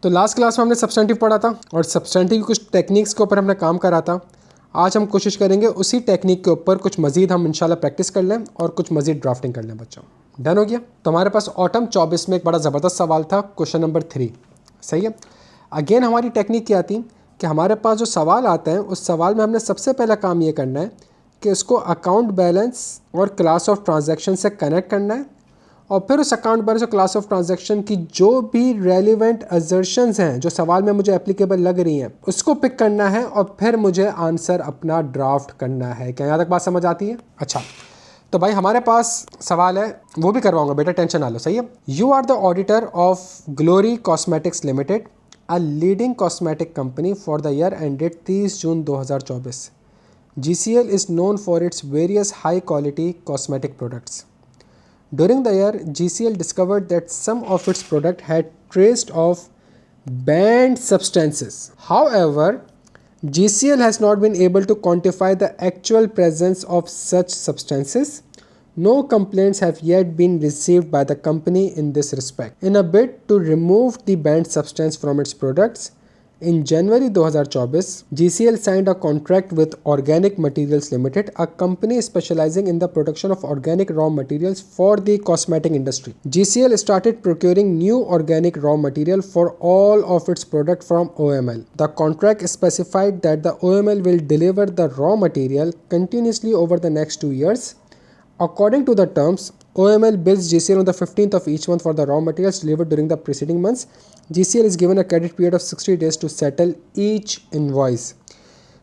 तो last class में हमने सब्सटेंटिव पढ़ा था और सब्सटेंटिव की कुछ टेक्निक्स के ऊपर हमने काम करा था। आज हम कोशिश करेंगे उसी टेक्निक के ऊपर कुछ मज़ीद हम इंशाल्लाह प्रैक्टिस कर लें और कुछ मज़ीद ड्राफ्टिंग कर लें बच्चों। डन हो गया। तो हमारे पास ऑटम 24 में एक बड़ा ज़बरदस्त सवाल था, क्वेश्चन नंबर 3। सही है। अगेन हमारी टेक्निक क्या थी कि हमारे पास जो सवाल आता है उस सवाल में हमने सबसे पहला काम ये करना है कि उसको अकाउंट बैलेंस और क्लास ऑफ ट्रांजैक्शन से कनेक्ट करना है और फिर उस अकाउंट बैलेंस और क्लास ऑफ ट्रांजैक्शन की जो भी रेलिवेंट असर्शंस हैं जो सवाल में मुझे एप्लीकेबल लग रही हैं उसको पिक करना है और फिर मुझे आंसर अपना ड्राफ्ट करना है। क्या यहाँ तक बात समझ आती है? अच्छा, तो भाई हमारे पास सवाल है, वो भी करवाऊंगा बेटा, टेंशन ना लो। सही है। You are the auditor of Glory cosmetics limited, a leading cosmetic company for the year ended 30 June 2024। GCL is known for its various high quality cosmetic products. During the year, GCL discovered that some of its products had traces of banned substances. However, GCL has not been able to quantify the actual presence of such substances. No complaints have yet been received by the company in this respect. In a bid to remove the banned substance from its products, in January 2024, GCL signed a contract with Organic Materials Limited, a company specializing in the production of organic raw materials for the cosmetic industry. GCL started procuring new organic raw material for all of its products from OML. The contract specified that the OML will deliver the raw material continuously over the next 2 years. According to the terms, OML bills GCL on the 15th of each month for the raw materials delivered during the preceding months. GCL is given a credit period of 60 days to settle each invoice.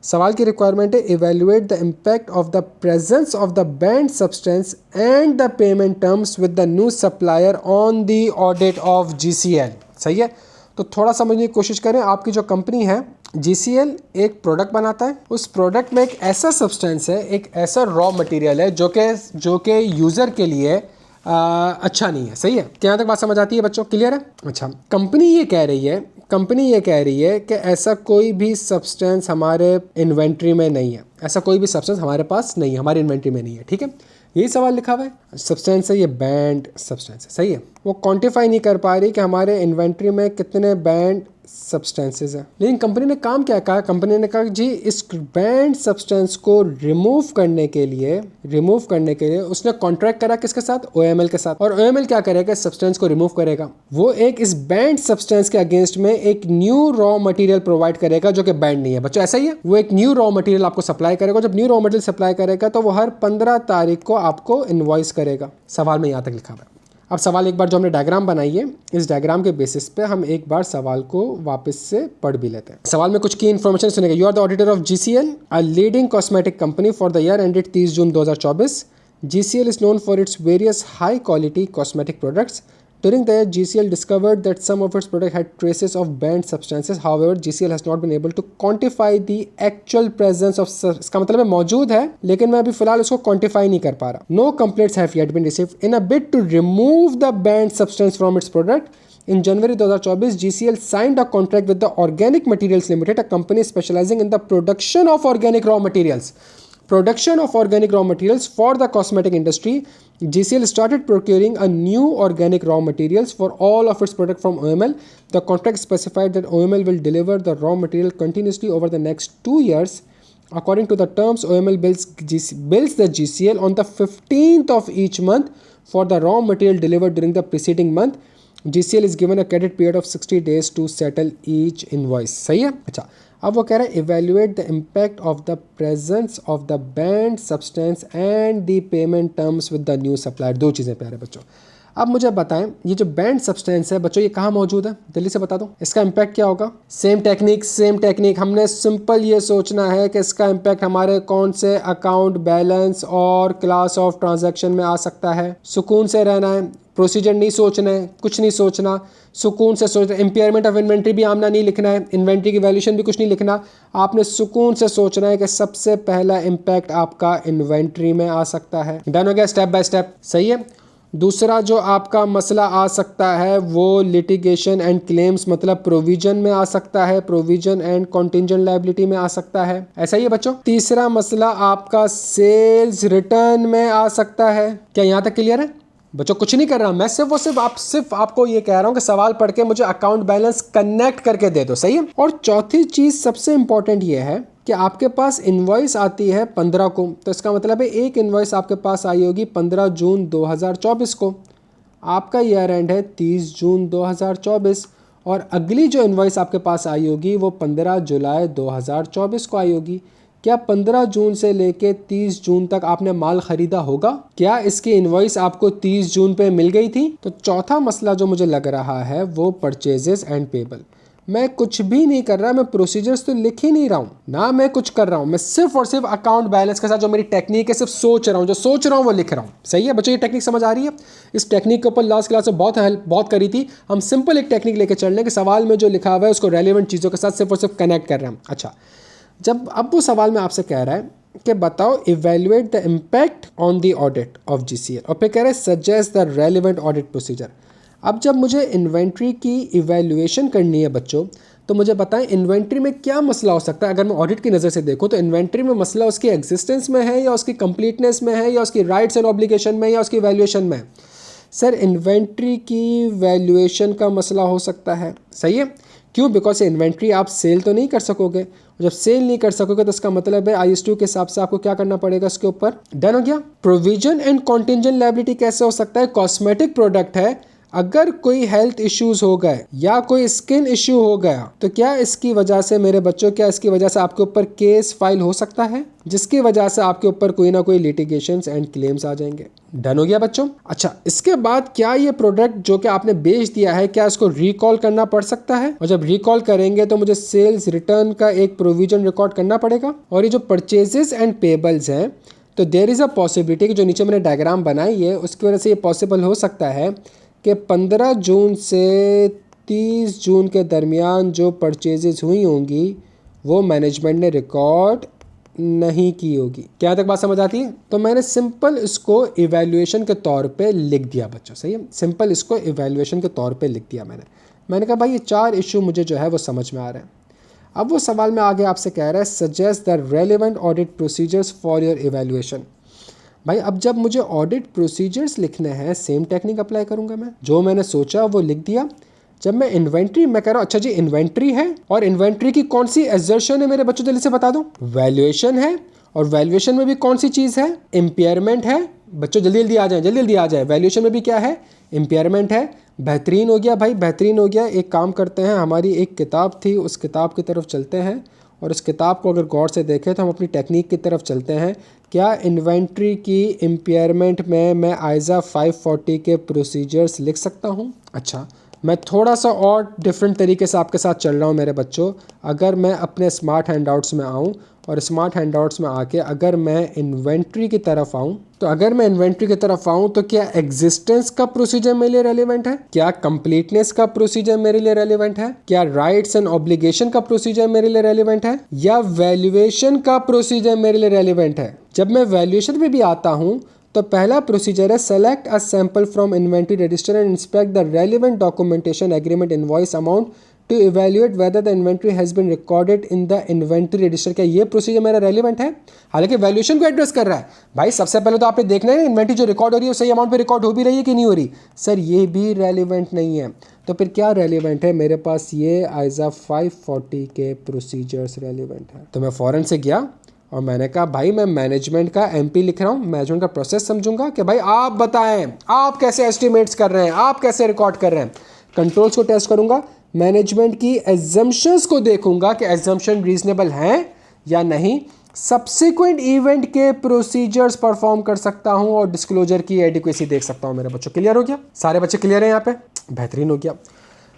सवाल की requirement है, evaluate the impact of the presence of the banned substance and the payment terms with the new supplier on the audit of GCL. सही है। तो थोड़ा समझने की कोशिश करें। आपकी जो कंपनी है GCL एक प्रोडक्ट बनाता है, उस प्रोडक्ट में एक ऐसा सब्सटेंस है, एक ऐसा रॉ मटेरियल है जो कि यूज़र के लिए अच्छा नहीं है। सही है। क्या यहाँ तक बात समझ आती है बच्चों? क्लियर है। अच्छा, कंपनी ये कह रही है कि ऐसा कोई भी सब्सटेंस हमारे इन्वेंट्री में नहीं है, ऐसा कोई भी सब्सटेंस हमारे पास नहीं है, हमारी इन्वेंट्री में नहीं है। ठीक है, यही सवाल लिखा हुआ है। सब्सटेंस है, ये बैंड सब्सटेंस है। सही है। वो क्वांटिफाई नहीं कर पा रही कि हमारे इन्वेंट्री में कितने बैंड सब्सटेंसेस हैं। लेकिन कंपनी ने काम क्या कहा? कंपनी ने कहा जी इस बैंड सब्सटेंस को रिमूव करने के लिए उसने कॉन्ट्रैक्ट करा किसके साथ? OML के साथ। और OML क्या करेगा? सब्सटेंस को रिमूव करेगा। वो एक इस बैंड सब्सटेंस के अगेंस्ट में एक न्यू रॉ मटेरियल प्रोवाइड करेगा जो कि बैंड नहीं है। बच्चों ऐसा ही है, वो एक न्यू रॉ मटेरियल आपको सप्लाई करेगा। जब न्यू रॉ मटेरियल सप्लाई करेगा तो वो हर 15 तारीख को आपको इनवॉइस करेगा। सवाल में यहाँ तक लिखा हुआ है। अब सवाल एक बार जो हमने डायग्राम बनाई है, इस डायग्राम के बेसिस पे हम एक बार सवाल को वापस से पढ़ भी लेते हैं। सवाल में कुछ की इन्फॉर्मेशन सुनेगा। You are the auditor of GCL, a leading cosmetic company for the year ended 30 June 2024। GCL is known for its various high quality cosmetic products. During the year, GCL discovered that some of its products had traces of banned substances. However, GCL has not been able to quantify the actual presence of इसका मतलब है मौजूद है, लेकिन मैं अभी फिलहाल उसको क्वांटिफाई नहीं कर पा रहा। No complaints have yet been received. In a bid to remove the banned substance from its product, in January 2024, GCL signed a contract with the Organic Materials Limited, a company specializing in the production of organic raw materials. For the cosmetic industry. GCL started procuring a new organic raw materials for all of its products from OML. The contract specified that OML will deliver the raw material continuously over the next 2 years. According to the terms, OML bills the GCL on the 15th of each month for the raw material delivered during the preceding month. GCL is given a credit period of 60 days to settle each invoice. सही है। अच्छा, अब वो कह रहे हैं evaluate the impact of the presence of the banned substance and the payment terms with the new supplier. दो चीज़ें प्यारे बच्चों। अब मुझे बताएं, ये जो बैंड सब्सटेंस है बच्चों, ये कहाँ मौजूद है? जल्दी से बता दो, इसका इम्पैक्ट क्या होगा? Same technique. हमने सिंपल ये सोचना है कि इसका इम्पैक्ट हमारे कौन से अकाउंट बैलेंस और क्लास ऑफ ट्रांजैक्शन में आ सकता है। सुकून से रहना है, प्रोसीजर नहीं सोचना है, कुछ नहीं सोचना, सुकून से सोचना। इम्पेयरमेंट ऑफ इन्वेंट्री भी आमना नहीं लिखना है, इन्वेंट्री की वैल्यूशन भी कुछ नहीं लिखना। आपने सुकून से सोचना है कि सबसे पहला इम्पैक्ट आपका इन्वेंट्री में आ सकता है। डन हो गया स्टेप बाय स्टेप। सही है। दूसरा जो आपका मसला आ सकता है वो लिटिगेशन एंड क्लेम्स मतलब प्रोविजन में आ सकता है, प्रोविजन एंड कॉन्टिंजेंट लायबिलिटी में आ सकता है। ऐसा ही है बच्चों। तीसरा मसला आपका सेल्स रिटर्न में आ सकता है। क्या यहाँ तक क्लियर है? बच्चों कुछ नहीं कर रहा मैं, सिर्फ आपको ये कह रहा हूँ कि सवाल पढ़ के मुझे अकाउंट बैलेंस कनेक्ट करके दे दो, सही है। और चौथी चीज़ सबसे इंपॉर्टेंट ये है कि आपके पास इनवॉइस आती है 15 को, तो इसका मतलब है एक इनवॉइस आपके पास आई होगी 15 जून 2024 को, आपका ईयर एंड है 30 जून 2024, और अगली जो इनवॉइस आपके पास आई होगी वो 15 जुलाई 2024 को आई होगी। क्या 15 जून से लेके 30 जून तक आपने माल खरीदा होगा? क्या इसकी इनवॉइस आपको 30 जून पे मिल गई थी? तो चौथा मसला जो मुझे लग रहा है वो परचेजेस एंड पेबल। मैं कुछ भी नहीं कर रहा, मैं प्रोसीजर्स तो लिख ही नहीं रहा हूँ ना, मैं कुछ कर रहा हूँ, मैं सिर्फ और सिर्फ अकाउंट बैलेंस के साथ जो मेरी टेक्निक है सिर्फ सोच रहा हूँ, जो सोच रहा हूँ वो लिख रहा हूँ, सही है बच्चों। ये टेक्निक समझ आ रही है? इस टेक्निक के ऊपर लास्ट क्लास में बहुत करी थी। हम सिंपल एक टेक्निक लेके चल रहे हैं कि सवाल में जो लिखा हुआ है उसको रेलिवेंट चीज़ों के साथ सिर्फ और सिर्फ कनेक्ट कर रहे हैं। अच्छा, जब अब वो सवाल में आपसे कह रहा है कि बताओ evaluate the impact on the audit of GCL, और फिर कह रहे हैं suggest the relevant audit procedure. अब जब मुझे इन्वेंट्री की इवेल्युएशन करनी है बच्चों, तो मुझे बताएं इन्वेंट्री में क्या मसला हो सकता है। अगर मैं ऑडिट की नज़र से देखूं तो इन्वेंट्री में मसला उसकी एग्जिस्टेंस में है, या उसकी कंप्लीटनेस में है, या उसकी राइट्स एंड ऑब्लिगेशन में, या उसकी वैल्यूएशन में। सर इन्वेंट्री की वैल्यूएशन का मसला हो सकता है, सही है। क्यों? बिकॉज इन्वेंट्री आप सेल तो नहीं कर सकोगे, जब सेल नहीं कर सकोगे तो इसका मतलब है IS2 के हिसाब से आपको क्या करना पड़ेगा इसके ऊपर। डन हो गया। प्रोविजन एंड कॉन्टिंजेंट लायबिलिटी कैसे हो सकता है? कॉस्मेटिक प्रोडक्ट है, अगर कोई हेल्थ इश्यूज हो गए या कोई स्किन इश्यू हो गया तो क्या इसकी वजह से मेरे बच्चों, क्या इसकी वजह से आपके ऊपर केस फाइल हो सकता है, जिसकी वजह से आपके ऊपर कोई ना कोई लिटिगेशंस एंड क्लेम्स आ जाएंगे। डन हो गया बच्चों। अच्छा, इसके बाद क्या ये प्रोडक्ट जो कि आपने बेच दिया है, क्या इसको रिकॉल करना पड़ सकता है? और जब रिकॉल करेंगे तो मुझे सेल्स रिटर्न का एक प्रोविजन रिकॉर्ड करना पड़ेगा। और ये जो परचेजेस एंड पेबल्स हैं, तो देयर इज़ अ पॉसिबिलिटी कि जो नीचे मैंने डायग्राम बनाई है उसकी वजह से ये पॉसिबल हो सकता है कि 15 जून से 30 जून के दरमियान जो परचेजेस हुई होंगी वो मैनेजमेंट ने रिकॉर्ड नहीं की होगी। क्या तक बात समझ आती है? तो मैंने सिंपल इसको इवैल्यूएशन के तौर पे लिख दिया बच्चों, सही है। सिंपल इसको इवैल्यूएशन के तौर पे लिख दिया मैंने कहा भाई ये 4 इशू मुझे जो है वो समझ में आ रहे हैं। अब वो सवाल में आगे आपसे कह रहा है suggest the relevant audit procedures for your evaluation. भाई अब जब मुझे ऑडिट प्रोसीजर्स लिखने हैं, सेम टेक्निक अप्लाई करूंगा मैं, जो मैंने सोचा वो लिख दिया। जब मैं इन्वेंट्री में कह रहा हूँ, अच्छा जी इन्वेंट्री है, और इन्वेंट्री की कौन सी एजर्शन है मेरे बच्चों, जल्दी से बता दो। वैल्यूएशन है, और वैल्यूएशन में भी कौन सी चीज़ है? इम्पेयरमेंट है। बच्चों जल्दी आ जाए। वैल्यूएशन में भी क्या है? इम्पेयरमेंट है। बेहतरीन हो गया भाई, बेहतरीन हो गया। एक काम करते हैं, हमारी एक किताब थी, उस किताब की तरफ चलते हैं, और इस किताब को अगर गौर से देखें तो हम अपनी टेक्निक की तरफ चलते हैं। क्या इन्वेंट्री की इम्पेयरमेंट में मैं आइज़ा 540 के प्रोसीजर्स लिख सकता हूँ? अच्छा, मैं थोड़ा सा और डिफरेंट तरीके से आपके साथ चल रहा हूँ मेरे बच्चों। अगर मैं अपने स्मार्ट हैंडआउट्स में आऊँ, और स्मार्ट हैंडआउट्स में आके अगर मैं इन्वेंट्री की तरफ आऊँ, तो अगर मैं इन्वेंट्री की तरफ आऊँ तो क्या एग्जिस्टेंस का प्रोसीजर मेरे लिए रेलिवेंट है? क्या कंप्लीटनेस का प्रोसीजर मेरे लिए रेलिवेंट है? क्या राइट्स एंड ऑब्लिगेशन का प्रोसीजर मेरे लिए रेलिवेंट है? या वैल्यूएशन का प्रोसीजर मेरे लिए रेलिवेंट है? जब मैं वैल्यूएशन पे भी आता हूँ तो पहला प्रोसीजर है select a sample from inventory register and inspect the relevant documentation agreement invoice amount to evaluate whether the inventory has been recorded in the inventory register. क्या ये प्रोसीजर मेरा रेलिवेंट है? हालांकि वैल्यूएशन को एड्रेस कर रहा है। भाई सबसे पहले तो आपने देखना है इन्वेंट्री जो रिकॉर्ड हो रही है सही अमाउंट पे रिकॉर्ड हो भी रही है कि नहीं हो रही। सर ये भी रेलिवेंट नहीं है, तो फिर क्या रेलिवेंट है मेरे पास? ये आइज़ा 540 के प्रोसीजर्स रेलिवेंट है। तो मैं फ़ौरन से गया और मैंने कहा भाई मैं मैनेजमेंट का MP लिख रहा हूँ, मैनेजमेंट का प्रोसेस समझूंगा कि भाई आप बताएं आप कैसे एस्टिमेट्स कर रहे हैं, आप कैसे रिकॉर्ड कर रहे हैं। कंट्रोल्स को टेस्ट करूंगा, मैनेजमेंट की एजम्पशंस को देखूंगा कि एजम्पशन रीजनेबल हैं या नहीं। सब्सिक्वेंट इवेंट के प्रोसीजर्स परफॉर्म कर सकता हूं और डिस्क्लोजर की एडिक्वेसी देख सकता हूं। मेरे बच्चों क्लियर हो गया? सारे बच्चे क्लियर हैं यहाँ पे? बेहतरीन हो गया।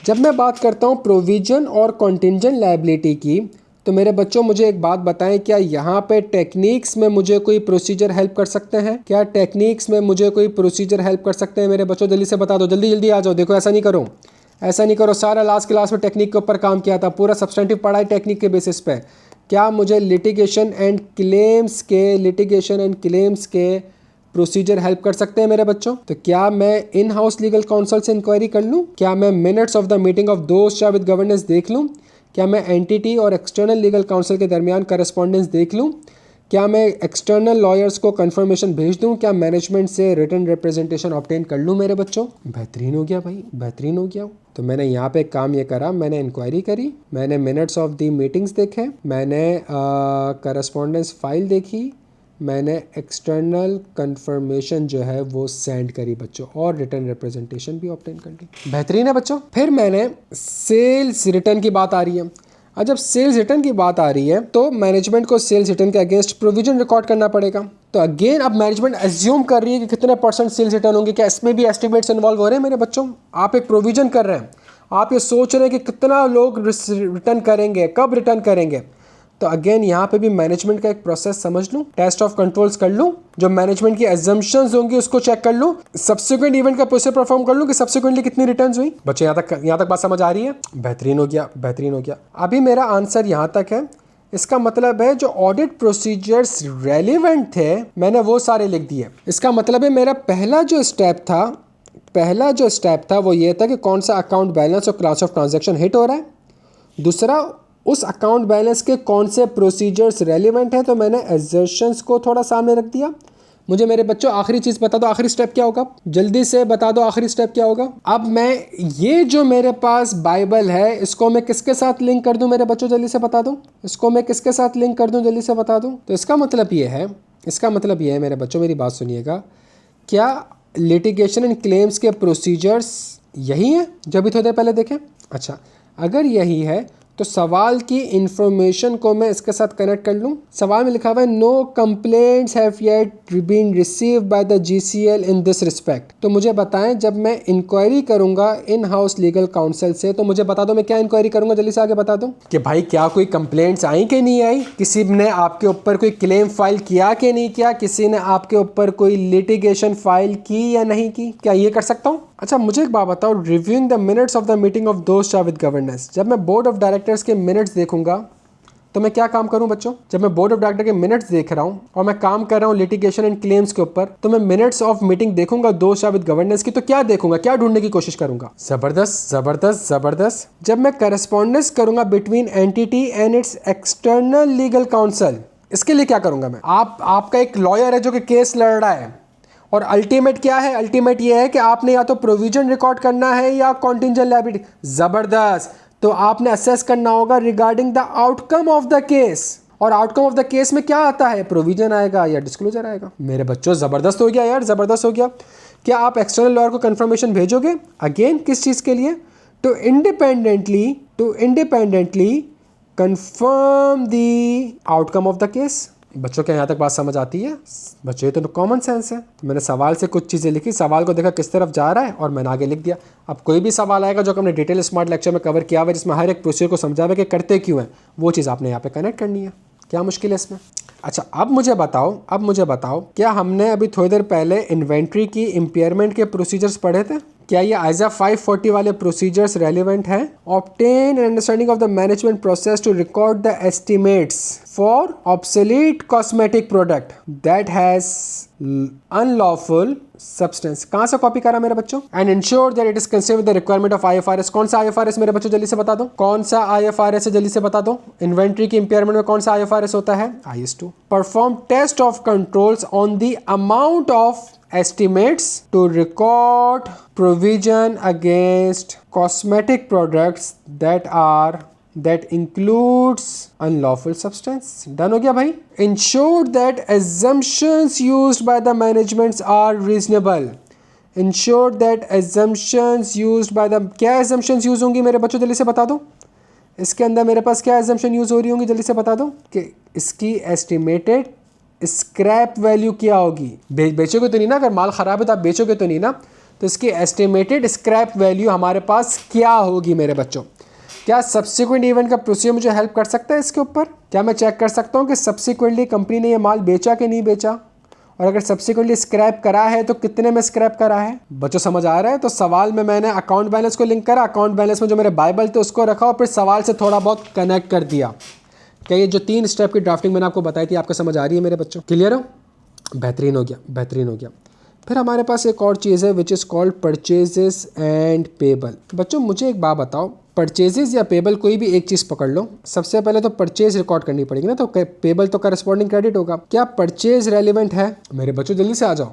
जब मैं बात करता हूं प्रोविजन और कॉन्टिंजेंट लायबिलिटी की, तो मेरे बच्चों मुझे एक बात बताएं, क्या यहाँ पे टेक्निक्स में मुझे कोई प्रोसीजर हेल्प कर सकते हैं? क्या टेक्निक्स में मुझे कोई प्रोसीजर हेल्प कर सकते हैं? मेरे बच्चों जल्दी से बता दो, जल्दी आ जाओ। देखो ऐसा नहीं करो, सारा लास्ट क्लास में टेक्निक के ऊपर काम किया था, पूरा सब्सटेंटिव पढ़ा है टेक्निक के बेसिस पे। क्या मुझे लिटिगेशन एंड क्लेम्स के प्रोसीजर हेल्प कर सकते हैं मेरे बच्चों? तो क्या मैं इन हाउस लीगल काउंसिल से इंक्वायरी कर लूँ? क्या मैं minutes of the meeting of दोस्त विद गवर्नेंस देख लूँ? क्या मैं एंटिटी और एक्सटर्नल लीगल काउंसिल के दरमियान करस्पॉन्डेंस देख लूँ? क्या मैं एक्सटर्नल लॉयर्स को कंफर्मेशन भेज दूं? क्या मैनेजमेंट से रिटन रिप्रेजेंटेशन ऑब्टेन कर लूं मेरे बच्चों? बेहतरीन हो गया भाई, बेहतरीन हो गया। तो मैंने यहाँ पे काम ये करा, मैंने इंक्वायरी करी, मैंने मिनट्स ऑफ दी मीटिंग्स देखे, मैंने करस्पॉन्डेंस फाइल देखी, मैंने एक्सटर्नल कंफर्मेशन जो है वो सेंड करी बच्चों, और रिटर्न रिप्रेजेंटेशन भी ऑब्टेन कर ली। बेहतरीन है बच्चों। फिर मैंने सेल्स रिटर्न की बात आ रही है। और जब सेल्स रिटर्न की बात आ रही है तो मैनेजमेंट को सेल्स रिटर्न के अगेंस्ट प्रोविजन रिकॉर्ड करना पड़ेगा। तो अगेन अब मैनेजमेंट एज्यूम कर रही है कि कितने % सेल्स रिटर्न होंगे। क्या इसमें भी एस्टिमेट्स इन्वॉल्व हो रहे हैं मेरे बच्चों? आप एक प्रोविजन कर रहे हैं, आप ये सोच रहे हैं कि कितना लोग रिटर्न करेंगे, कब रिटर्न करेंगे। तो अगेन यहाँ पे भी मैनेजमेंट का एक प्रोसेस समझ लूँ, टेस्ट ऑफ कंट्रोल्स कर लूँ, जो मैनेजमेंट की एजम्पशंस होंगी उसको चेक कर लूँ, सब्सिक्वेंट इवेंट का प्रोसेस परफॉर्म कर लूँ कि सब्सिक्वेंटली कितनी रिटर्न्स हुई। बच्चे यहाँ तक बात समझ आ रही है? बेहतरीन हो गया, बेहतरीन हो गया। अभी मेरा आंसर यहाँ तक है। इसका मतलब है जो ऑडिट प्रोसीजर्स रेलिवेंट थे मैंने वो सारे लिख दिए। इसका मतलब है मेरा पहला जो स्टेप था वो ये था कि कौन सा अकाउंट बैलेंस और क्लास ऑफ ट्रांजैक्शन हिट हो रहा है। दूसरा, उस अकाउंट बैलेंस के कौन से प्रोसीजर्स रेलिवेंट हैं, तो मैंने एजर्शंस को थोड़ा सामने रख दिया। मुझे मेरे बच्चों आखिरी चीज़ बता दो, आखिरी स्टेप क्या होगा? जल्दी से बता दो आखिरी स्टेप क्या होगा। अब मैं ये जो मेरे पास बाइबल है इसको मैं किसके साथ लिंक कर दूं मेरे बच्चों? जल्दी से बता दो। इसको मैं किसके साथ लिंक कर दूं? जल्दी से बता दूं। तो इसका मतलब ये है मेरे बच्चों, मेरी बात सुनिएगा, क्या लिटिगेशन एंड क्लेम्स के प्रोसीजर्स यही हैं जो अभी थोड़ी देर पहले देखें? अच्छा, अगर यही है तो सवाल की इंफॉर्मेशन को मैं इसके साथ कनेक्ट कर लूँ। सवाल में लिखा हुआ है no complaints have yet been received by the GCL in this respect. तो मुझे बताएं, जब मैं इंक्वायरी करूंगा इन हाउस लीगल काउंसिल से, तो मुझे बता दो मैं क्या इंक्वायरी करूंगा। जल्दी से आगे बता दो कि भाई क्या कोई कंप्लेंट्स आई कि नहीं आई, किसी ने आपके ऊपर कोई क्लेम फाइल किया कि नहीं किया, किसी ने आपके ऊपर कोई लिटिगेशन फाइल की या नहीं की, क्या ये कर सकता हूँ? अच्छा, मुझे एक बात बताओ, reviewing the minutes of the meeting of दोस्त विद गवर्नेंस, जब मैं बोर्ड ऑफ डायरेक्टर्स के मिनट्स देखूंगा तो मैं क्या काम करूं बच्चों? जब मैं बोर्ड ऑफ डायरेक्टर के मिनट्स देख रहा हूं और मैं काम कर रहा हूं लिटिगेशन एंड क्लेम्स के ऊपर, तो मैं मिनट्स ऑफ मीटिंग देखूंगा दोस्त विद गवर्नेंस की, तो क्या देखूंगा, क्या ढूंढने की कोशिश करूंगा? जबरदस्त जबरदस्त जबरदस्त। जब मैं करस्पॉन्डेंस करूंगा between entity and it's external legal council, इसके लिए क्या करूंगा मैं? आपका एक लॉयर है जो कि केस लड़ रहा है, और अल्टीमेट क्या है? अल्टीमेट ये है कि आपने या तो प्रोविजन रिकॉर्ड करना है या कॉन्टिंजेंट लायबिलिटी। जबरदस्त। तो आपने असेस करना होगा regarding the outcome of the case, और आउटकम ऑफ द केस में क्या आता है? प्रोविजन आएगा या डिस्क्लोजर आएगा। मेरे बच्चों जबरदस्त हो गया यार, जबरदस्त हो गया। क्या आप एक्सटर्नल लॉयर को कंफर्मेशन भेजोगे? अगेन किस चीज़ के लिए? To independently confirm the outcome of the case. बच्चों के यहाँ तक बात समझ आती है? बच्चों, ये तो कॉमन सेंस है। तो मैंने सवाल से कुछ चीज़ें लिखी, सवाल को देखा किस तरफ जा रहा है और मैंने आगे लिख दिया। अब कोई भी सवाल आएगा जो हमने डिटेल स्मार्ट लेक्चर में कवर किया हुआ है, जिसमें हर एक प्रोसीजर को समझा हुआ है कि करते क्यों है, वो चीज़ आपने यहाँ पे कनेक्ट करनी है। क्या मुश्किल है इसमें? अच्छा, अब मुझे बताओ क्या हमने अभी थोड़ी देर पहले इन्वेंट्री की इम्पेयरमेंट के प्रोसीजर्स पढ़े थे? क्या ये आइजा 540 वाले प्रोसीजर्स रेलिवेंट हैं? Obtain an understanding of the management process to record the estimates for obsolete cosmetic product that has unlawful substance. कहाँ से कॉपी करा मेरे बच्चों? And ensure that it is considered with the requirement of IFRS। कौन सा IFRS मेरे बच्चों? जल्दी से बता दो। कौन सा IFRS है? जल्दी से बता दो। इन्वेंट्री की इम्पेयरमेंट में कौन सा IFRS होता है? IS2। Perform test of controls on the amount of estimates to record provision against cosmetic products that includes unlawful substance। Done हो गया भाई। Ensure that assumptions used by the managements are reasonable। Ensure that assumptions used by the, क्या assumptions use होंगी मेरे बच्चों? जल्दी से बता दो। इसके अंदर मेरे पास क्या assumption use हो रही होंगी? जल्दी से बता दो कि इसकी estimated स्क्रैप वैल्यू क्या होगी। बेचोगे तो नहीं ना? अगर माल ख़राब है तो आप बेचोगे तो नहीं ना? तो इसकी एस्टिमेटेड स्क्रैप वैल्यू हमारे पास क्या होगी मेरे बच्चों? क्या सब्सिक्वेंट इवेंट का प्रोसीजर मुझे हेल्प कर सकता है इसके ऊपर? क्या मैं चेक कर सकता हूँ कि सब्सिक्वेंटली कंपनी ने ये माल बेचा कि नहीं बेचा, और अगर सब्सिक्वेंटली स्क्रैप करा है तो कितने में स्क्रैप करा है? बच्चों समझ आ रहा है? तो सवाल में मैंने अकाउंट बैलेंस को लिंक करा, अकाउंट बैलेंस में जो मेरे बाइबल थे उसको रखा, और फिर सवाल से थोड़ा बहुत कनेक्ट कर दिया। क्या ये जो 3 स्टेप की ड्राफ्टिंग मैंने आपको बताई थी, आपको समझ आ रही है मेरे बच्चों? क्लियर हो? बेहतरीन हो गया, बेहतरीन हो गया। फिर हमारे पास एक और चीज़ है which is called purchases and payable. बच्चों मुझे एक बात बताओ, परचेजेस या पेबल कोई भी एक चीज़ पकड़ लो, सबसे पहले तो परचेज रिकॉर्ड करनी पड़ेगी ना, तो पेबल तो करस्पॉन्डिंग क्रेडिट होगा। क्या परचेज रेलिवेंट है? मेरे बच्चों जल्दी से आ जाओ।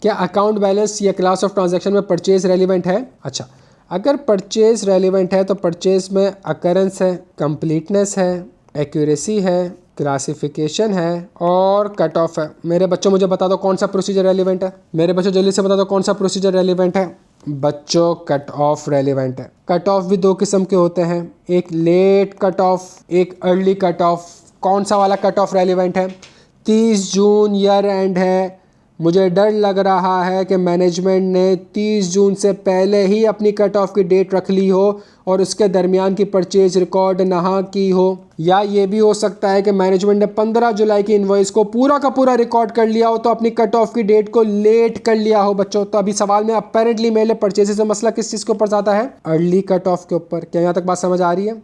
क्या अकाउंट बैलेंस या क्लास ऑफ ट्रांजैक्शन में परचेज रेलिवेंट है? अच्छा, अगर परचेज रेलिवेंट है तो परचेज में अकरेंस है, कंप्लीटनेस है, एक्यूरेसी है, क्लासिफिकेशन है और कट ऑफ है। मेरे बच्चों मुझे बता दो कौन सा प्रोसीजर रेलिवेंट है। मेरे बच्चों जल्दी से बता दो कौन सा प्रोसीजर रेलिवेंट है। बच्चों कट ऑफ रेलिवेंट है। कट ऑफ भी दो किस्म के होते हैं, एक लेट कट ऑफ, एक अर्ली कट ऑफ। कौन सा वाला कट ऑफ रेलिवेंट है? 30 जून ईयर एंड है, मुझे डर लग रहा है कि मैनेजमेंट ने 30 जून से पहले ही अपनी कट ऑफ की डेट रख ली हो और उसके दरमियान की परचेज रिकॉर्ड ना की हो। या ये भी हो सकता है कि मैनेजमेंट ने 15 जुलाई की इनवॉइस को पूरा का पूरा रिकॉर्ड कर लिया हो तो अपनी कट ऑफ की डेट को लेट कर लिया हो। बच्चों तो अभी सवाल में अपेरेंटली मेरे परचेज से मसला किस चीज़ के ऊपर ज़्यादा है? अर्ली कट ऑफ के ऊपर। क्या यहाँ तक बात समझ आ रही है?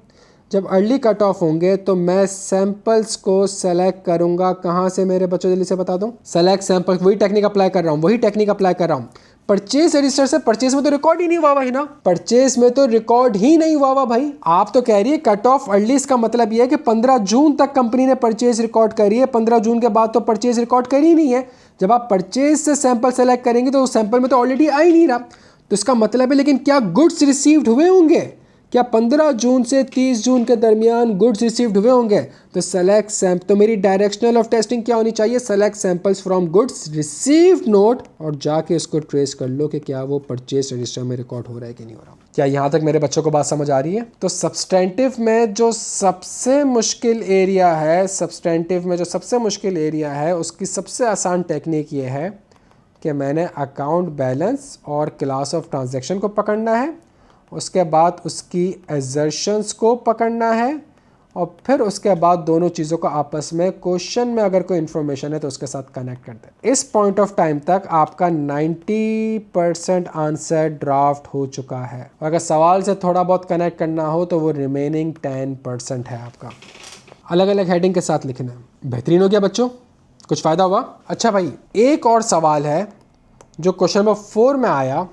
जब अर्ली कट ऑफ होंगे तो मैं सैंपल्स को सेलेक्ट करूंगा। कहाँ से मेरे बच्चों जल्दी से बता दूं? सेलेक्ट सैंपल्स, वही टेक्निक अप्लाई कर रहा हूँ, परचेज रजिस्टर से। परचेज में तो रिकॉर्ड ही नहीं हुआ भाई ना, परचेज में तो रिकॉर्ड ही नहीं हुआ भाई। आप तो कह रही है कट ऑफ अर्ली, इसका मतलब यह है कि 15 जून तक कंपनी ने परचेज रिकॉर्ड करी है, 15 जून के बाद तो परचेज रिकॉर्ड करी ही नहीं है। जब आप परचेज से सैंपल सेलेक्ट करेंगे तो उस सैंपल में तो ऑलरेडी आ ही नहीं रहा, तो इसका मतलब है लेकिन क्या गुड्स रिसीव्ड हुए होंगे? क्या 15 जून से 30 जून के दरमियान गुड्स रिसीव्ड हुए होंगे? तो सेलेक्ट सैंपल, तो मेरी डायरेक्शनल ऑफ टेस्टिंग क्या होनी चाहिए? Select samples from goods received note, और जाके इसको ट्रेस कर लो कि क्या वो परचेज रजिस्टर में रिकॉर्ड हो रहा है कि नहीं हो रहा। क्या यहाँ तक मेरे बच्चों को बात समझ आ रही है? तो सब्सटेंटिव में जो सबसे मुश्किल एरिया है, उसकी सबसे आसान टेक्निक ये है कि मैंने अकाउंट बैलेंस और क्लास ऑफ ट्रांजैक्शन को पकड़ना है, उसके बाद उसकी एजर्शंस को पकड़ना है, और फिर उसके बाद दोनों चीज़ों को आपस में क्वेश्चन में अगर कोई इन्फॉर्मेशन है तो उसके साथ कनेक्ट कर दें। इस पॉइंट ऑफ टाइम तक आपका 90% आंसर ड्राफ्ट हो चुका है, और अगर सवाल से थोड़ा बहुत कनेक्ट करना हो तो वो रिमेनिंग 10% है आपका। अलग अलग हेडिंग के साथ लिखना है। बेहतरीन हो गया बच्चों, कुछ फ़ायदा हुआ? अच्छा भाई, एक और सवाल है जो क्वेश्चन नंबर 4 में आया,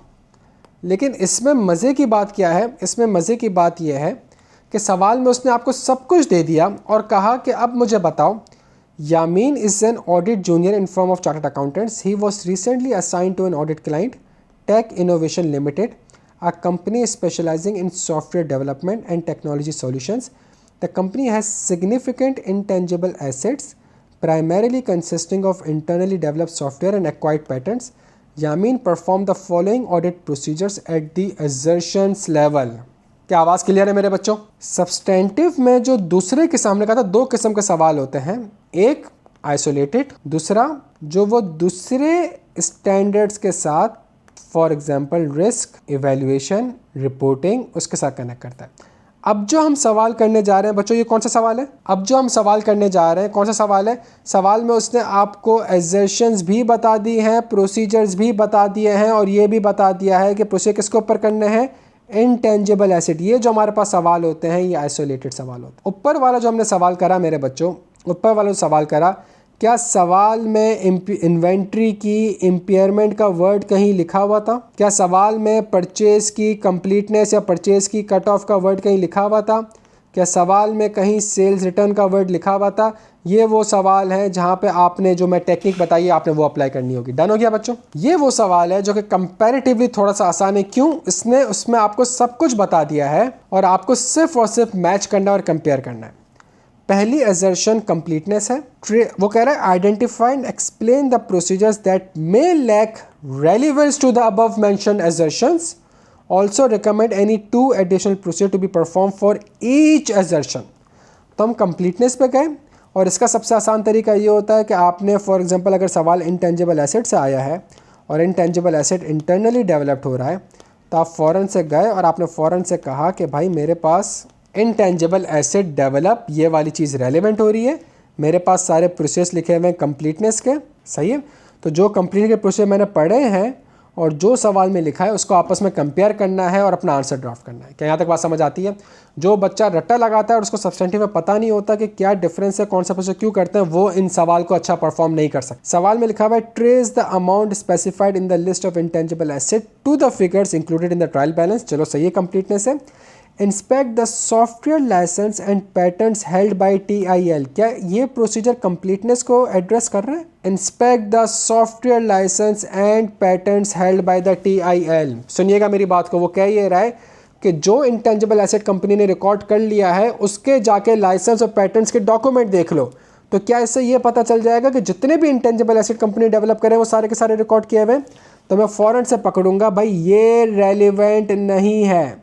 लेकिन इसमें मज़े की बात क्या है? इसमें मज़े की बात यह है कि सवाल में उसने आपको सब कुछ दे दिया और कहा कि अब मुझे बताओ, Yameen is an audit junior in firm of chartered accountants, he was recently assigned to an audit client tech innovation limited, a company specialising in software development and technology solutions. The company has significant intangible assets primarily consisting of internally developed software and acquired patents. Yamin performed the following audit procedures at the assertions level. क्या आवाज़ clear है मेरे बच्चों? Substantive में जो दूसरे के सामने कहा था, दो किस्म के सवाल होते हैं, एक आइसोलेटेड, दूसरा जो वो दूसरे स्टैंडर्ड्स के साथ, for example risk evaluation, reporting, उसके साथ कनेक्ट करता है। अब जो हम सवाल करने जा रहे हैं बच्चों, ये कौन सा सवाल है? अब जो हम सवाल करने जा रहे हैं कौन सा सवाल है? सवाल में उसने आपको एजर्शंस भी बता दी हैं, प्रोसीजर्स भी बता दिए हैं, और ये भी बता दिया है कि प्रोसीजर किसके ऊपर करने हैं? Intangible asset. ये जो हमारे पास सवाल होते हैं ये आइसोलेटेड सवाल होते हैं। ऊपर वाला जो हमने सवाल करा मेरे बच्चों, ऊपर वाला जो सवाल करा, क्या सवाल में इन्वेंट्री की इम्पेयरमेंट का वर्ड कहीं लिखा हुआ था? क्या सवाल में परचेज़ की कंप्लीटनेस या परचेज़ की कट ऑफ का वर्ड कहीं लिखा हुआ था? क्या सवाल में कहीं सेल्स रिटर्न का वर्ड लिखा हुआ था? ये वो सवाल है जहाँ पे आपने जो मैं टेक्निक बताई आपने वो अप्लाई करनी होगी। डन हो गया बच्चों? ये वो सवाल है जो कि कंपैरेटिवली थोड़ा सा आसान है। क्यों? इसने उसमें आपको सब कुछ बता दिया है और आपको सिर्फ और सिर्फ मैच करना और कंपेयर करना है। पहली असर्शन कंप्लीटनेस है। वो कह रहा है identify and explain the procedures that may lack relevance to the above mentioned assertions, also recommend any 2 additional procedure to be perform for each assertion. तो हम कंप्लीटनेस पे गए, और इसका सबसे आसान तरीका ये होता है कि आपने फॉर एग्जांपल अगर सवाल इंटेंजिबल एसेट से आया है और इंटेंजिबल एसेट इंटरनली डेवलप्ड हो रहा है, तो आप फ़ौरन से गए और आपने फ़ौरन से कहा कि भाई मेरे पास इंटेंजिबल एसेट डेवलप, ये वाली चीज़ रेलेवेंट हो रही है, मेरे पास सारे प्रोसेस लिखे हुए हैं कंप्लीटनेस के। सही है? तो जो कंप्लीट के प्रोसेस मैंने पढ़े हैं और जो सवाल में लिखा है उसको आपस में कंपेयर करना है और अपना आंसर ड्राफ्ट करना है। क्या यहाँ तक बात समझ आती है? जो बच्चा रट्टा लगाता है और उसको सब्सटेंटिव में पता नहीं होता कि क्या डिफरेंस है, कौन सा प्रोसेस क्यों करते हैं, वो इन सवाल को अच्छा परफॉर्म नहीं कर सकता। सवाल में लिखा हुआ है trace the amount specified in the list of intangible asset to the figures included in the trial balance. चलो सही है, कंप्लीटनेस है। Inspect the software licence and patterns held by TIL। क्या ये प्रोसीजर कंप्लीटनेस को एड्रेस कर रहा है? Inspect the software licence and patterns held by the TIL। सुनिएगा मेरी बात को, वो कह ये रहा है कि जो इंटेंजिबल एसेट कंपनी ने रिकॉर्ड कर लिया है उसके जाके लाइसेंस और पैटर्न्स के डॉक्यूमेंट देख लो। तो क्या इससे ये पता चल जाएगा कि जितने भी इंटेंजिबल एसेट कंपनी डेवलप करें वो सारे के सारे रिकॉर्ड किए हुए? तो मैं फ़ौरन से पकड़ूंगा भाई ये रेलिवेंट नहीं है।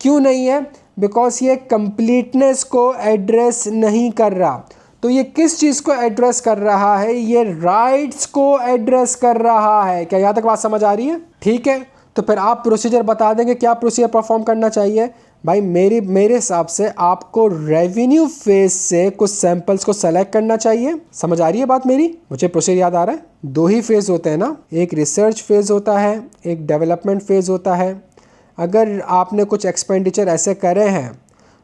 क्यों नहीं है? बिकॉज ये कंप्लीटनेस को एड्रेस नहीं कर रहा। तो ये किस चीज़ को एड्रेस कर रहा है? ये राइट्स को एड्रेस कर रहा है। क्या यहाँ तक बात समझ आ रही है? ठीक है, तो फिर आप प्रोसीजर बता देंगे क्या प्रोसीजर परफॉर्म करना चाहिए। भाई मेरे हिसाब से आपको रेवेन्यू फेज से कुछ सैंपल्स को सेलेक्ट करना चाहिए। समझ आ रही है बात मेरी? मुझे प्रोसीजर याद आ रहा है। 2 ही फेज होते हैं ना, एक रिसर्च फेज होता है, एक डेवलपमेंट फेज होता है। अगर आपने कुछ एक्सपेंडिचर ऐसे करे हैं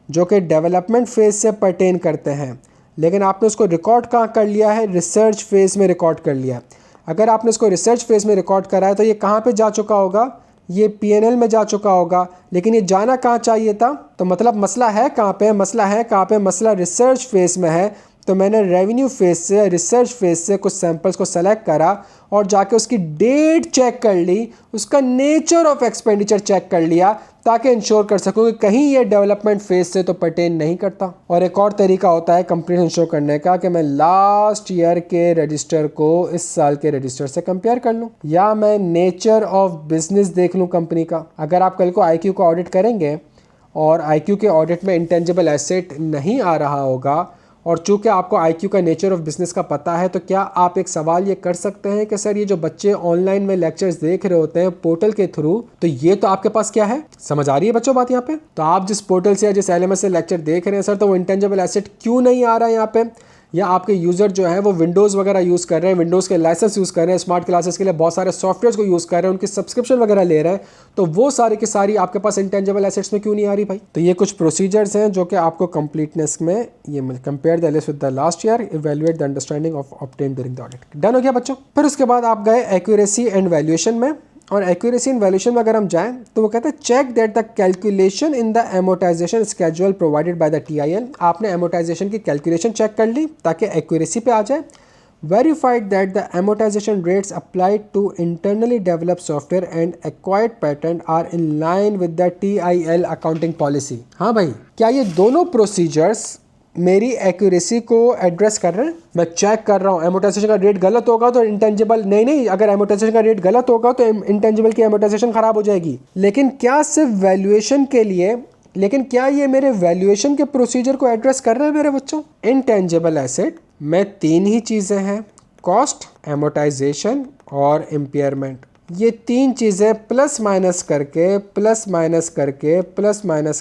जो कि डेवलपमेंट फेज से पर्टेन करते हैं, लेकिन आपने उसको रिकॉर्ड कहाँ कर लिया है? रिसर्च फेज में रिकॉर्ड कर लिया। अगर आपने उसको रिसर्च फेज में रिकॉर्ड करा है तो ये कहाँ पे जा चुका होगा? ये P&L में जा चुका होगा। लेकिन ये जाना कहाँ चाहिए था? तो मतलब मसला है कहाँ पे? मसला रिसर्च फेज में है। तो मैंने रेवेन्यू फेज से, रिसर्च फेज से कुछ सैंपल्स को सेलेक्ट करा और जाके उसकी डेट चेक कर ली, उसका नेचर ऑफ एक्सपेंडिचर चेक कर लिया, ताकि इंश्योर कर सकूँ कि कहीं ये डेवलपमेंट फेज से तो पर्टेन नहीं करता। और एक और तरीका होता है कंप्लीट इंश्योर करने का कि मैं लास्ट ईयर के रजिस्टर को इस साल के रजिस्टर से कंपेयर कर लूँ, या मैं नेचर ऑफ बिजनेस देख लूँ कंपनी का। अगर आप कल को IQ का ऑडिट करेंगे और IQ के ऑडिट में इंटेंजिबल एसेट नहीं आ रहा होगा, और चूंकि आपको IQ का नेचर ऑफ बिजनेस का पता है, तो क्या आप एक सवाल ये कर सकते हैं कि सर ये जो बच्चे ऑनलाइन में लेक्चर्स देख रहे होते हैं पोर्टल के थ्रू, तो ये तो आपके पास क्या है? समझ आ रही है बच्चों बात यहाँ पे? तो आप जिस पोर्टल से या जिस LMS से लेक्चर देख रहे हैं सर, तो वो इंटेंजिबल एसेट क्यों नहीं आ रहा है यहाँ पे? या आपके यूज़र जो है वो विंडोज़ वगैरह यूज़ कर रहे हैं, विंडोज़ के लाइसेंस यूज़ कर रहे हैं, स्मार्ट क्लासेस के लिए बहुत सारे सॉफ्टवेयर्स को यूज़ कर रहे हैं, उनकी सब्सक्रिप्शन वगैरह ले रहे हैं, तो वो सारी की सारी आपके पास इंटेंजिबल एसेट्स में क्यों नहीं आ रही भाई? तो ये कुछ प्रोसीजर्स हैं जो कि आपको कंप्लीटनेस में, ये compare the list with the last year, evaluate the understanding of obtained during the audit. Done हो गया बच्चों? फिर उसके बाद आप गए एक्यूरेसी एंड वैल्यूएशन में, और एक्यूरेसी एंड वैल्यूएशन में अगर हम जाएं तो वो कहते हैं check that the calculation in the amortisation schedule provided by the TIL। आपने एमोटाइजेशन की कैलकुलेशन चेक कर ली ताकि एक्यूरेसी पे आ जाए। Verified that the amortisation rates applied to internally develop software and acquired pattern are in line with the TIL accounting policy. हाँ भाई, क्या ये दोनों प्रोसीजर्स मेरी एक्यूरेसी को एड्रेस कर रहे हैं? मैं चेक कर रहा हूँ एमोटाइजेशन का रेट गलत होगा तो इंटेंजिबल नहीं, अगर एमोटाइजेशन का रेट गलत होगा तो इंटेंजिबल की एमोटाइजेशन खराब हो जाएगी। लेकिन क्या सिर्फ वैल्यूएशन के लिए, लेकिन क्या ये मेरे वैल्यूएशन के प्रोसीजर को एड्रेस कर रहे हैं मेरे बच्चों? इंटेंजिबल एसेट में 3 ही चीज़ें हैं, कॉस्ट, एमोटाइजेशन और इम्पेयरमेंट। ये 3 चीज़ें प्लस माइनस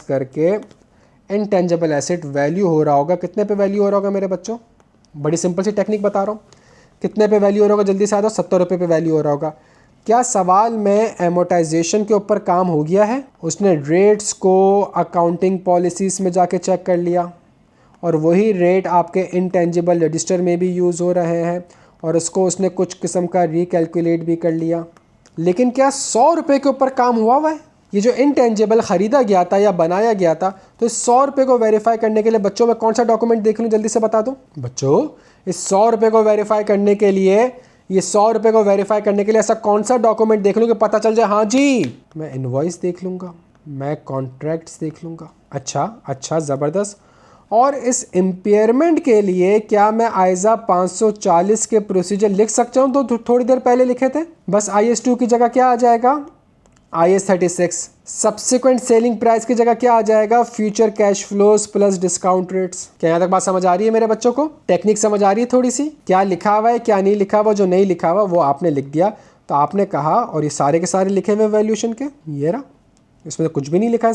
करके इंटेंजिबल एसेट वैल्यू हो रहा होगा। कितने पे वैल्यू हो रहा होगा मेरे बच्चों? बड़ी सिंपल सी टेक्निक बता रहा हूँ। कितने पे वैल्यू हो रहा होगा? जल्दी से आ जाओ। 70 रुपये पे वैल्यू हो रहा होगा। क्या सवाल में एमोटाइजेशन के ऊपर काम हो गया है? उसने रेट्स को अकाउंटिंग पॉलिसीज़ में जाके चेक कर लिया और वही रेट आपके इंटेंजिबल रजिस्टर में भी यूज़ हो रहे हैं और उसको उसने कुछ किस्म का रिकैलकुलेट भी कर लिया। लेकिन क्या 100 रुपये के ऊपर काम हुआ है? ये जो इंटेंजिबल ख़रीदा गया था या बनाया गया था, तो इस 100 रुपये को वेरीफाई करने के लिए बच्चों में कौन सा डॉक्यूमेंट देख लूँ? जल्दी से बता दो बच्चों। इस 100 रुपये को वेरीफाई करने के लिए ऐसा कौन सा डॉक्यूमेंट देख लूँ कि पता चल जाए हाँ जी? मैं इनवॉइस देख लूँगा, मैं कॉन्ट्रैक्ट्स देख लूँगा। अच्छा ज़बरदस्त। और इस इम्पेयरमेंट के लिए क्या मैं आइज़ा 540 के प्रोसीजर लिख सकता हूँ? तो थोड़ी देर पहले लिखे थे। बस IS2 की जगह क्या आ जाएगा? IS36। सब्सिक्वेंट सेलिंग प्राइस की जगह क्या आ जाएगा? Future cash flows plus discount rates. क्या यहाँ तक बात समझ आ रही है मेरे बच्चों को? टेक्निक समझ आ रही है थोड़ी सी? क्या लिखा हुआ है क्या नहीं लिखा हुआ? जो नहीं लिखा हुआ वो आपने लिख दिया, तो आपने कहा, और ये सारे के सारे लिखे हुए वैल्यूएशन के, ये रहा, इसमें तो कुछ भी नहीं लिखा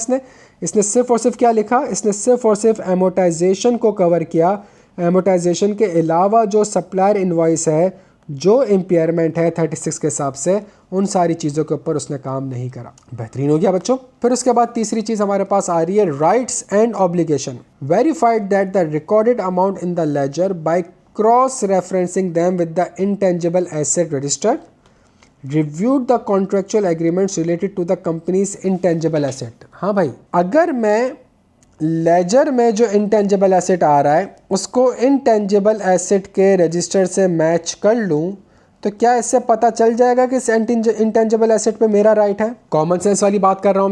इसने सिर्फ और सिर्फ क्या लिखा? इसने सिर्फ और सिर्फ एमोटाइजेशन को कवर किया। एमोटाइजेशन के अलावा जो सप्लायर इनवॉइस है, जो इम्पेयरमेंट है 36 के हिसाब से, उन सारी चीज़ों के ऊपर उसने काम नहीं करा। बेहतरीन हो गया बच्चों। फिर उसके बाद तीसरी चीज़ हमारे पास आ रही है rights and obligation. Verified that the recorded amount in the ledger by cross referencing them with the intangible asset registered, reviewed the contractual agreements related to the companies intangible asset. हाँ भाई, अगर मैं लेजर में जो intangible asset आ रहा है उसको intangible asset के रजिस्टर से मैच कर लूँ तो क्या इससे पता चल जाएगा कि इस इंटेंजिबल एसेट पे मेरा राइट है? कॉमन सेंस वाली बात कर रहा हूँ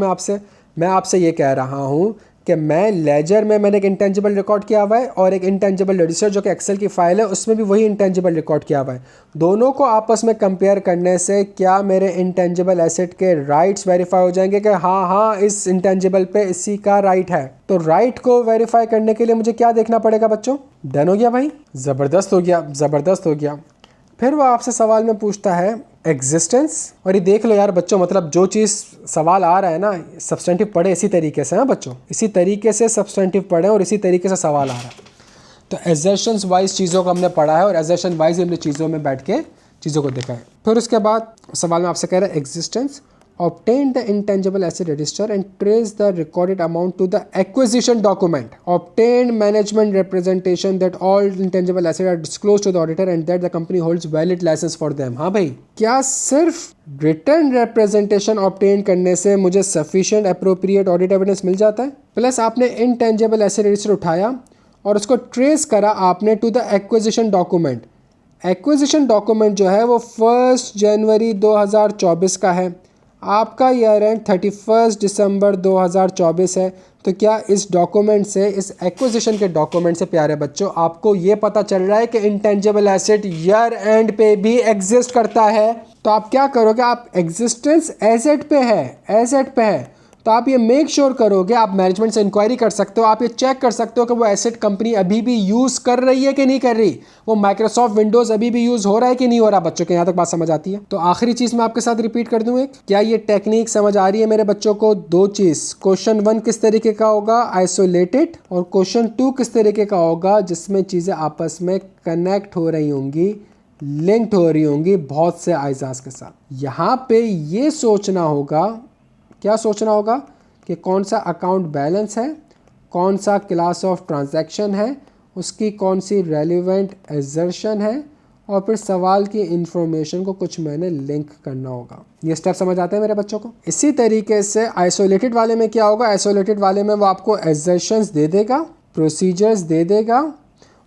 मैं आपसे ये कह रहा हूँ कि मैं लेजर में मैंने एक इंटेंजिबल रिकॉर्ड किया हुआ है और एक इंटेंजिबल रजिस्टर जो कि एक्सेल की फाइल है उसमें भी वही इंटेंजिबल रिकॉर्ड किया हुआ है। दोनों को आपस में कंपेयर करने से क्या मेरे इंटेंजिबल एसेट के राइट्स वेरीफाई हो जाएंगे कि हाँ इस इंटेंजिबल पे इसी का राइट है? तो राइट को वेरीफाई करने के लिए मुझे क्या देखना पड़ेगा बच्चों? डन हो गया भाई, ज़बरदस्त हो गया, ज़बरदस्त हो गया। फिर वो आपसे सवाल में पूछता है एग्जिस्टेंस, और ये देख लो यार बच्चों, मतलब जो चीज़ सवाल आ रहा है ना, सब्सटेंटिव पढ़े इसी तरीके से। हाँ बच्चों, इसी तरीके से सब्सटेंटिव पढ़े और इसी तरीके से सवाल आ रहा है। तो एजर्शंस वाइज चीज़ों को हमने पढ़ा है और एजर्शन वाइज हमने चीज़ों में बैठ के चीज़ों को देखा है। फिर उसके बाद सवाल में आपसे कह रहा है existence, obtain the intangible asset register and trace the recorded amount to the acquisition document. Obtain management representation that all intangible assets are disclosed to the auditor and that the company holds valid license for them. हाँ भाई, क्या सिर्फ written representation obtain करने से मुझे sufficient appropriate audit evidence मिल जाता है? Plus आपने इंटेंजिबल एसेट रजिस्टर उठाया और उसको ट्रेस करा आपने to the acquisition document. Acquisition document जो है वो 1 जनवरी 2024 का है, आपका ईयर एंड 31 दिसंबर 2024 है। तो क्या इस डॉक्यूमेंट से, इस एक्विजिशन के डॉक्यूमेंट से प्यारे बच्चों आपको ये पता चल रहा है कि इंटेंजिबल एसेट ईयर एंड पे भी एग्जिस्ट करता है? तो आप क्या करोगे, आप एग्जिस्टेंस एसेट पे है, एसेट पे है, तो आप ये मेक श्योर करोगे, आप मैनेजमेंट से इंक्वायरी कर सकते हो, आप ये चेक कर सकते हो कि वो एसेट कंपनी अभी भी यूज़ कर रही है कि नहीं कर रही, वो माइक्रोसॉफ्ट विंडोज़ अभी भी यूज़ हो रहा है कि नहीं हो रहा। बच्चों के यहाँ तक बात समझ आती है? तो आखिरी चीज़ मैं आपके साथ रिपीट कर दूँ, एक, क्या ये टेक्निक समझ आ रही है मेरे बच्चों को? 2 चीज़, क्वेश्चन 1 किस तरीके का होगा, आइसोलेटेड, और क्वेश्चन 2 किस तरीके का होगा, जिसमें चीज़ें आपस में कनेक्ट हो रही होंगी, लिंक्ड हो रही होंगी बहुत से आइजाज के साथ। यहाँ पे ये सोचना होगा, क्या सोचना होगा कि कौन सा अकाउंट बैलेंस है, कौन सा क्लास ऑफ ट्रांजैक्शन है, उसकी कौन सी रेलिवेंट एजर्शन है, और फिर सवाल की इंफॉर्मेशन को कुछ मैंने लिंक करना होगा। ये स्टेप समझ आते हैं मेरे बच्चों को? इसी तरीके से आइसोलेटेड वाले में क्या होगा, आइसोलेटेड वाले में वो आपको एजर्शंस दे देगा, प्रोसीजर्स दे देगा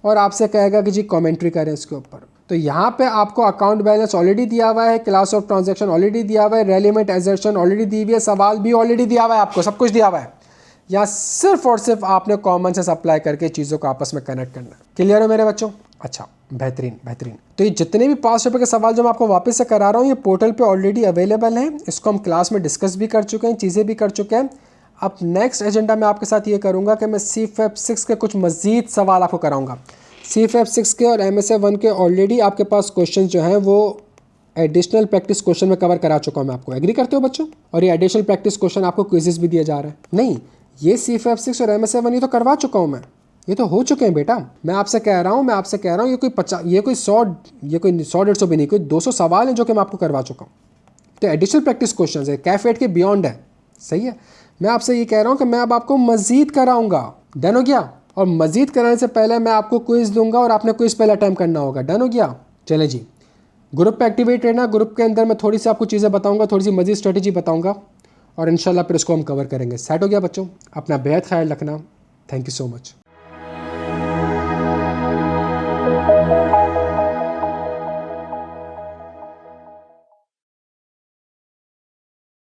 और आपसे कहेगा कि जी कमेंट्री करें इसके ऊपर। तो यहाँ पे आपको अकाउंट बैलेंस ऑलरेडी दिया हुआ है, क्लास ऑफ ट्रांजैक्शन ऑलरेडी दिया हुआ है, रेलिवेंट एजर्शन ऑलरेडी दी हुई है, सवाल भी ऑलरेडी दिया हुआ है, आपको सब कुछ दिया हुआ है। यहाँ सिर्फ और सिर्फ आपने कॉमन सेंस अप्लाई करके चीज़ों को आपस में कनेक्ट करना है। क्लियर हो मेरे बच्चों? अच्छा, बेहतरीन बेहतरीन। तो ये जितने भी पास पेपर के सवाल जो मैं आपको वापस से करा रहा हूँ, ये पोर्टल पे ऑलरेडी अवेलेबल हैं। इसको हम क्लास में डिस्कस भी कर चुके हैं, चीज़ें भी कर चुके हैं। अब नेक्स्ट एजेंडा में आपके साथ ये करूँगा कि मैं CFEP 6 के कुछ मज़ीद सवाल आपको कराऊँगा। CFEP 6 के और MSA 1 के ऑलरेडी आपके पास क्वेश्चन जो हैं वो एडिशनल प्रैक्टिस क्वेश्चन में कवर करा चुका हूँ मैं आपको। एग्री करते हो बच्चों? और ये एडिशनल प्रैक्टिस क्वेश्चन आपको क्विजेस भी दिया जा रहा है। नहीं, ये CFEP 6 और MSA 1 ये तो करवा चुका हूँ मैं, ये तो हो चुके हैं बेटा। मैं आपसे कह रहा हूँ ये कोई 100-150 भी नहीं, कोई 200 सवाल हैं जो कि मैं आपको करवा चुका हूँ। तो एडिशनल प्रैक्टिस क्वेश्चन है, कैफेट के बियॉन्ड है। सही है, मैं आपसे ये कह रहा हूँ कि मैं अब आपको मज़ीद कराऊँगा। डन हो गया? और मज़ीद कराने से पहले मैं आपको क्विज़ दूंगा और आपने क्विज़ पहले अटैम्प्ट करना होगा। डन हो गया? चले जी, ग्रुप पे एक्टिवेट रहना। ग्रुप के अंदर मैं थोड़ी सी आपको चीज़ें बताऊंगा, थोड़ी सी मज़ीद स्ट्रेटजी बताऊंगा और इंशाल्लाह फिर इसको हम कवर करेंगे। सेट हो गया बच्चों? अपना बेहद ख्याल रखना। Thank you so much.